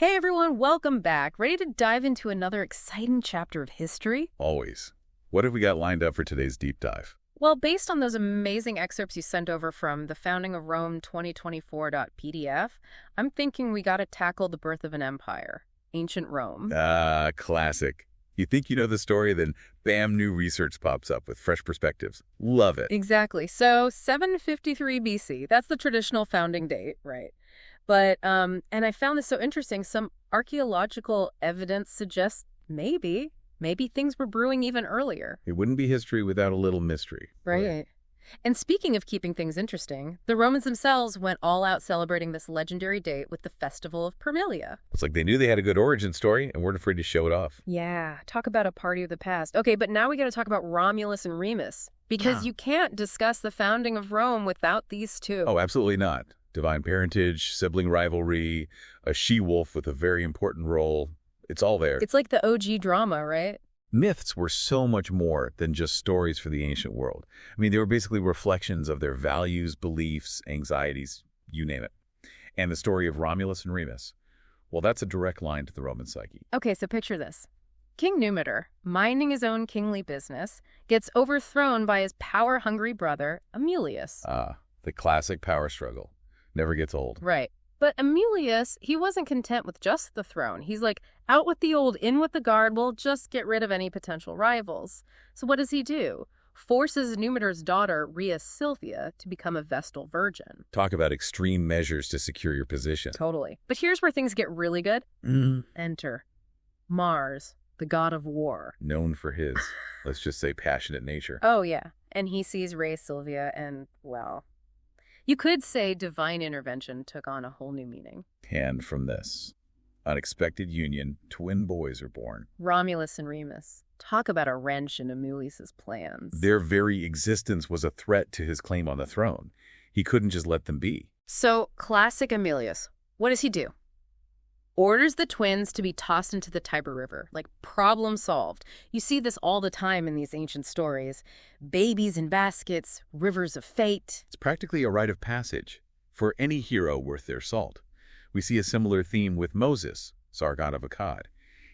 Hey everyone, welcome back. Ready to dive into another exciting chapter of history? Always. What have we got lined up for today's deep dive? Well, based on those amazing excerpts you sent over from the Founding of Rome 2024.pdf, I'm thinking we got to tackle the birth of an empire, ancient Rome. Ah, classic. You think you know the story, then bam, new research pops up with fresh perspectives. Love it. Exactly. So 753 BC, that's the traditional founding date, right? But, and I found this so interesting, some archaeological evidence suggests maybe things were brewing even earlier. It wouldn't be history without a little mystery. Right. And speaking of keeping things interesting, the Romans themselves went all out celebrating this legendary date with the Festival of Parmelia. It's like they knew they had a good origin story and weren't afraid to show it off. Yeah, talk about a party of the past. Okay, but now we got to talk about Romulus and Remus, because you can't discuss the founding of Rome without these two. Oh, absolutely not. Divine parentage, sibling rivalry, a she-wolf with a very important role. It's all there. It's like the OG drama, right? Myths were so much more than just stories for the ancient world. I mean, they were basically reflections of their values, beliefs, anxieties, you name it. And the story of Romulus and Remus, well, that's a direct line to the Roman psyche. Okay, so picture this. King Numitor, minding his own kingly business, gets overthrown by his power-hungry brother, Amulius. Ah, the classic power struggle. Never gets old. Right. But Amulius, he wasn't content with just the throne. He's like, out with the old, in with the guard, we'll just get rid of any potential rivals. So what does he do? Forces Numitor's daughter, Rhea Silvia, to become a Vestal virgin. Talk about extreme measures to secure your position. Totally. But here's where things get really good. Enter Mars, the god of war. Known for his, let's just say, passionate nature. Oh, yeah. And he sees Rhea Silvia and, well, you could say divine intervention took on a whole new meaning. And from this unexpected union, twin boys are born. Romulus and Remus. Talk about a wrench in Amulius's plans. Their very existence was a threat to his claim on the throne. He couldn't just let them be. So, classic Amulius. What does he do? Orders the twins to be tossed into the Tiber River. Like, problem solved. You see this all the time in these ancient stories. Babies in baskets, rivers of fate. It's practically a rite of passage for any hero worth their salt. We see a similar theme with Moses, Sargon of Akkad.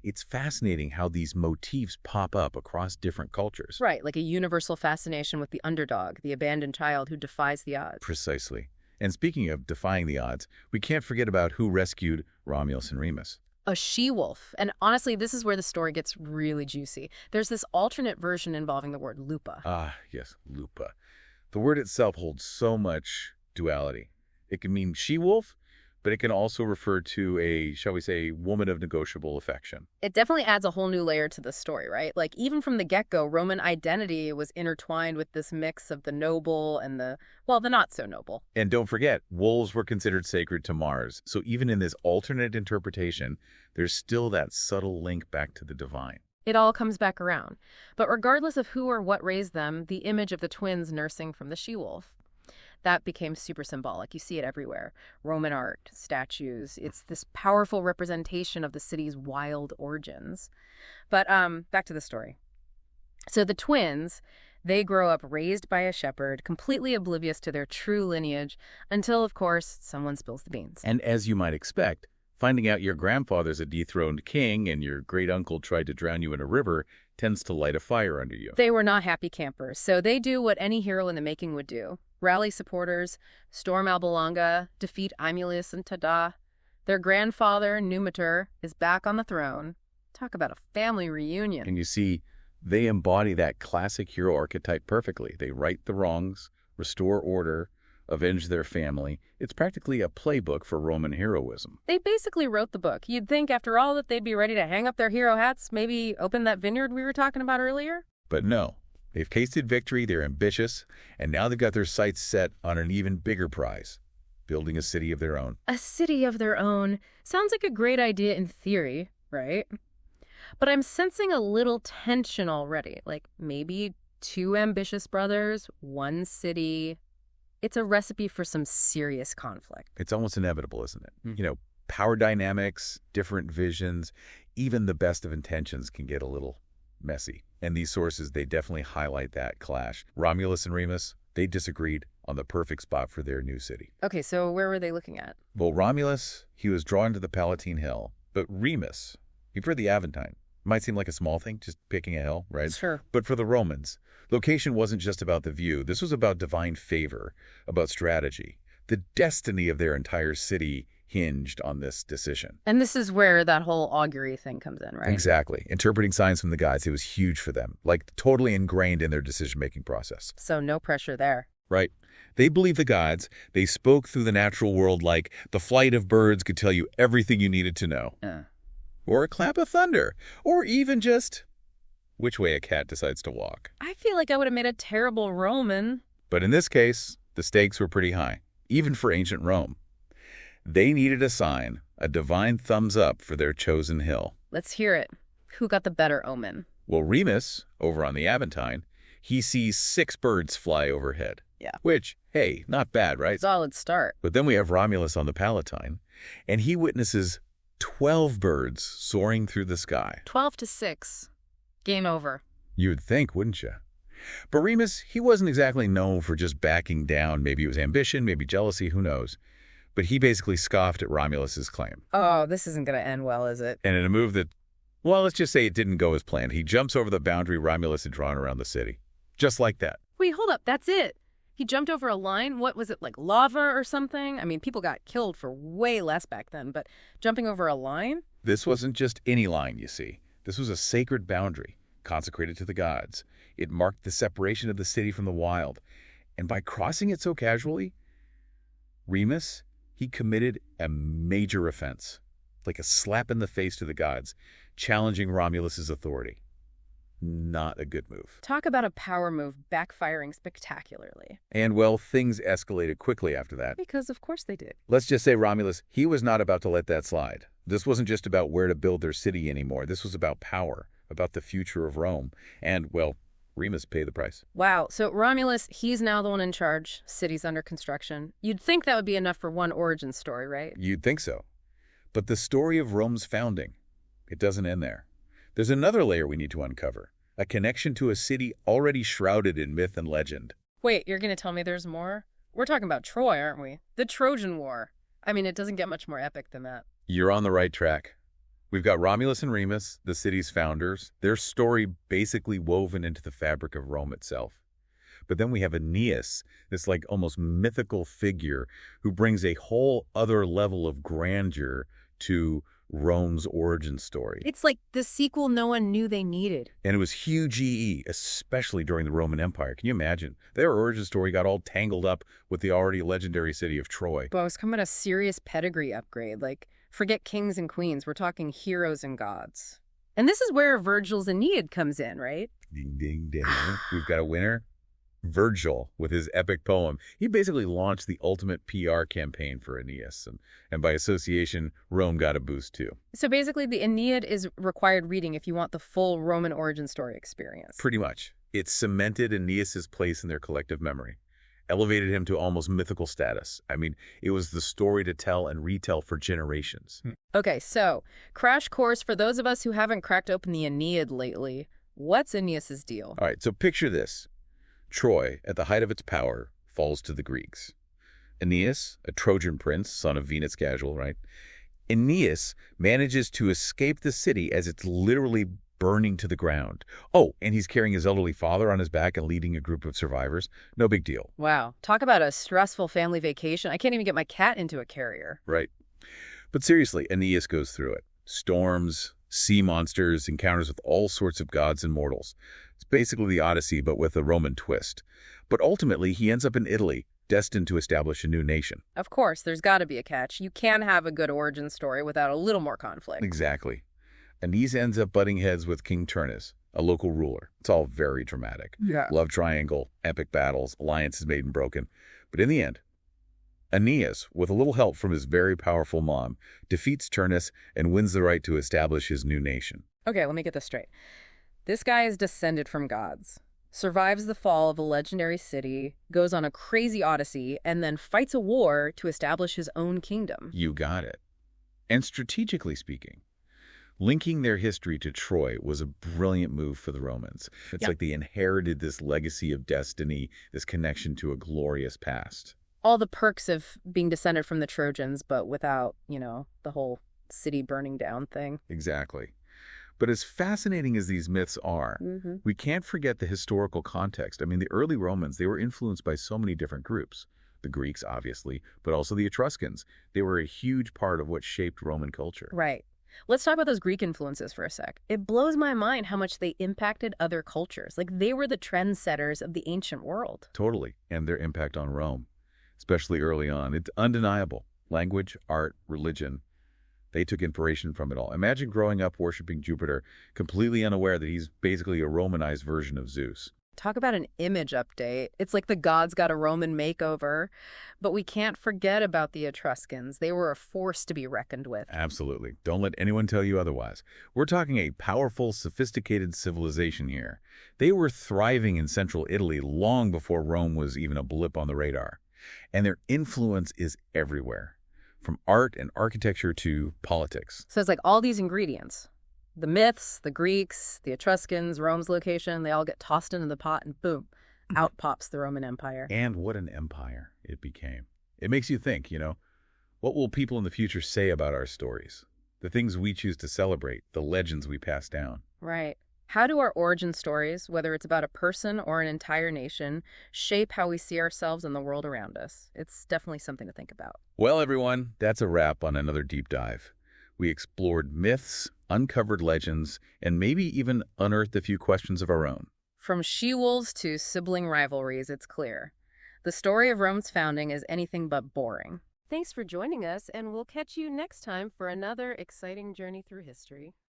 It's fascinating how these motifs pop up across different cultures. Right, like a universal fascination with the underdog, the abandoned child who defies the odds. Precisely. And speaking of defying the odds, we can't forget about who rescued Romulus and Remus. A she-wolf. And honestly, this is where the story gets really juicy. There's this alternate version involving the word lupa. Ah, yes, lupa. The word itself holds so much duality. It can mean she-wolf, but it can also refer to a, shall we say, woman of negotiable affection. It definitely adds a whole new layer to the story, right? Like, even from the get-go, Roman identity was intertwined with this mix of the noble and the not-so-noble. And don't forget, wolves were considered sacred to Mars, so even in this alternate interpretation, there's still that subtle link back to the divine. It all comes back around. But regardless of who or what raised them, the image of the twins nursing from the she-wolf, that became super symbolic. You see it everywhere. Roman art, statues. It's this powerful representation of the city's wild origins. But back to the story. So the twins, they grow up raised by a shepherd, completely oblivious to their true lineage, until, of course, someone spills the beans. And as you might expect, finding out your grandfather's a dethroned king and your great-uncle tried to drown you in a river tends to light a fire under you. They were not happy campers, so they do what any hero in the making would do. Rally supporters, storm Alba Longa, defeat Amulius and Tada. Their grandfather, Numitor, is back on the throne. Talk about a family reunion. And you see, they embody that classic hero archetype perfectly. They right the wrongs, restore order, avenge their family. It's practically a playbook for Roman heroism. They basically wrote the book. You'd think after all that they'd be ready to hang up their hero hats, maybe open that vineyard we were talking about earlier. But no. They've tasted victory, they're ambitious, and now they've got their sights set on an even bigger prize, building a city of their own. A city of their own. Sounds like a great idea in theory, right? But I'm sensing a little tension already. Like maybe two ambitious brothers, one city. It's a recipe for some serious conflict. It's almost inevitable, isn't it? You know, power dynamics, different visions, even the best of intentions can get a little messy. And these sources, they definitely highlight that clash. Romulus and Remus, They disagreed on the perfect spot for their new city. Okay, so where were they looking at? Well, Romulus, he was drawn to the Palatine Hill, but Remus, he preferred the Aventine. Might seem like a small thing, just picking a hill, right? Sure. But for the Romans, location wasn't just about the view. This was about divine favor, about strategy. The destiny of their entire city hinged on this decision. And this is where that whole augury thing comes in, right? Exactly. Interpreting signs from the gods, it was huge for them, like totally ingrained in their decision-making process. So no pressure there. Right. They believed the gods. They spoke through the natural world like the flight of birds could tell you everything you needed to know. Or a clap of thunder. Or even just which way a cat decides to walk. I feel like I would have made a terrible Roman. But in this case, the stakes were pretty high, even for ancient Rome. They needed a sign, a divine thumbs up for their chosen hill. Let's hear it. Who got the better omen? Well, Remus, over on the Aventine, he sees 6 birds fly overhead. Yeah. Which, hey, not bad, right? Solid start. But then we have Romulus on the Palatine, and he witnesses 12 birds soaring through the sky. 12-6. Game over. You'd think, wouldn't you? But Remus, he wasn't exactly known for just backing down. Maybe it was ambition, maybe jealousy, who knows. But he basically scoffed at Romulus's claim. Oh, this isn't going to end well, is it? And in a move that, well, let's just say it didn't go as planned, he jumps over the boundary Romulus had drawn around the city. Just like that. Wait, hold up. That's it. He jumped over a line? What was it, like lava or something? I mean, people got killed for way less back then, but jumping over a line? This wasn't just any line, you see. This was a sacred boundary, consecrated to the gods. It marked the separation of the city from the wild. And by crossing it so casually, Remus, he committed a major offense, like a slap in the face to the gods, challenging Romulus's authority. Not a good move. Talk about a power move backfiring spectacularly. And, well, things escalated quickly after that. Because of course they did. Let's just say Romulus, he was not about to let that slide. This wasn't just about where to build their city anymore. This was about power, about the future of Rome. And, well, Remus paid the price. Wow. So Romulus, he's now the one in charge. City's under construction. You'd think that would be enough for one origin story, right? You'd think so. But the story of Rome's founding, it doesn't end there. There's another layer we need to uncover, a connection to a city already shrouded in myth and legend. Wait, you're going to tell me there's more? We're talking about Troy, aren't we? The Trojan War. I mean, it doesn't get much more epic than that. You're on the right track. We've got Romulus and Remus, the city's founders, their story basically woven into the fabric of Rome itself. But then we have Aeneas, this like almost mythical figure who brings a whole other level of grandeur to Rome's origin story. It's like the sequel no one knew they needed. And it was huge EE, especially during the Roman Empire. Can you imagine? Their origin story got all tangled up with the already legendary city of Troy. But I was coming a serious pedigree upgrade. Like, forget kings and queens. We're talking heroes and gods. And this is where Virgil's Aeneid comes in, right? Ding, ding, ding. We've got a winner. Virgil, with his epic poem, he basically launched the ultimate PR campaign for Aeneas, and by association, Rome got a boost too. So basically, the Aeneid is required reading if you want the full Roman origin story experience. Pretty much. It cemented Aeneas' place in their collective memory, elevated him to almost mythical status. I mean, it was the story to tell and retell for generations. Okay, so, crash course for those of us who haven't cracked open the Aeneid lately. What's Aeneas' deal? All right, so picture this. Troy, at the height of its power, falls to the Greeks. Aeneas, a Trojan prince, son of Venus Casual, right? Aeneas manages to escape the city as it's literally burning to the ground. Oh, and he's carrying his elderly father on his back and leading a group of survivors. No big deal. Wow. Talk about a stressful family vacation. I can't even get my cat into a carrier. Right. But seriously, Aeneas goes through it. Storms, sea monsters, encounters with all sorts of gods and mortals. It's basically the Odyssey, but with a Roman twist. But ultimately, he ends up in Italy, destined to establish a new nation. Of course, there's got to be a catch. You can have a good origin story without a little more conflict. Exactly. Aeneas ends up butting heads with King Turnus, a local ruler. It's all very dramatic. Yeah. Love triangle, epic battles, alliances made and broken. But in the end, Aeneas, with a little help from his very powerful mom, defeats Turnus and wins the right to establish his new nation. Okay, let me get this straight. This guy is descended from gods, survives the fall of a legendary city, goes on a crazy odyssey, and then fights a war to establish his own kingdom. You got it. And strategically speaking, Linking their history to Troy was a brilliant move for the Romans. It's Yep. like they inherited this legacy of destiny, this connection to a glorious past. All the perks of being descended from the Trojans, but without, the whole city burning down thing. Exactly. But as fascinating as these myths are, Mm-hmm. we can't forget the historical context. I mean, the early Romans, they were influenced by so many different groups. The Greeks, obviously, but also the Etruscans. They were a huge part of what shaped Roman culture. Right. Let's talk about those Greek influences for a sec. It blows my mind how much they impacted other cultures. Like they were the trendsetters of the ancient world. Totally. And their impact on Rome, especially early on. It's undeniable. Language, art, religion, they took inspiration from it all. Imagine growing up worshiping Jupiter, completely unaware that he's basically a Romanized version of Zeus. Talk about an image update. It's like the gods got a Roman makeover. But we can't forget about the Etruscans. They were a force to be reckoned with. Absolutely. Don't let anyone tell you otherwise. We're talking a powerful, sophisticated civilization here. They were thriving in central Italy long before Rome was even a blip on the radar. And their influence is everywhere, from art and architecture to politics. So it's like all these ingredients. The myths, the Greeks, the Etruscans, Rome's location, they all get tossed into the pot and boom, out pops the Roman Empire. And what an empire it became. It makes you think, what will people in the future say about our stories? The things we choose to celebrate, the legends we pass down. Right. How do our origin stories, whether it's about a person or an entire nation, shape how we see ourselves and the world around us? It's definitely something to think about. Well, everyone, that's a wrap on another deep dive. We explored myths, uncovered legends, and maybe even unearthed a few questions of our own. From she-wolves to sibling rivalries, it's clear. The story of Rome's founding is anything but boring. Thanks for joining us, and we'll catch you next time for another exciting journey through history.